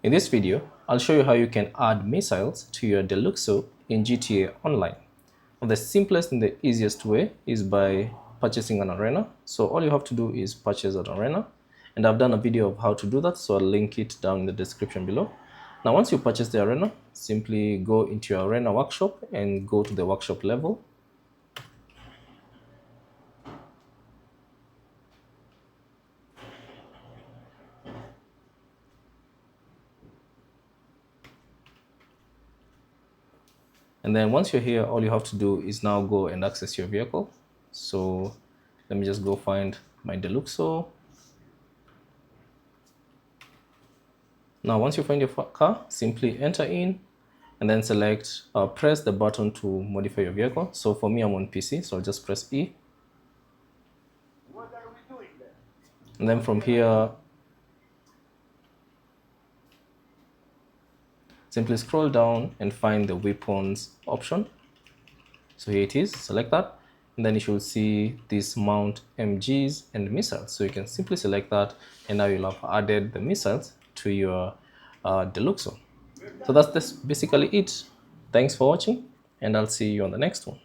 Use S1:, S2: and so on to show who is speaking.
S1: In this video, I'll show you how you can add missiles to your Deluxo in GTA Online. The simplest and the easiest way is by purchasing an arena. So all you have to do is purchase an arena, and I've done a video of how to do that, so I'll link it down in the description below. Now once you purchase the arena, simply go into your arena workshop and go to the workshop level. And then once you're here, all you have to do is now go and access your vehicle. So let me just go find my Deluxo. Now once you find your car, simply enter in and then select, press the button to modify your vehicle. So for me, I'm on PC, so I'll just press E.
S2: What are we doing there?
S1: And then from here, simply scroll down and find the weapons option. So here it is, select that. And then you should see this mount MGs and missiles. So you can simply select that, and now you'll have added the missiles to your Deluxo. So that's basically it. Thanks for watching, and I'll see you on the next one.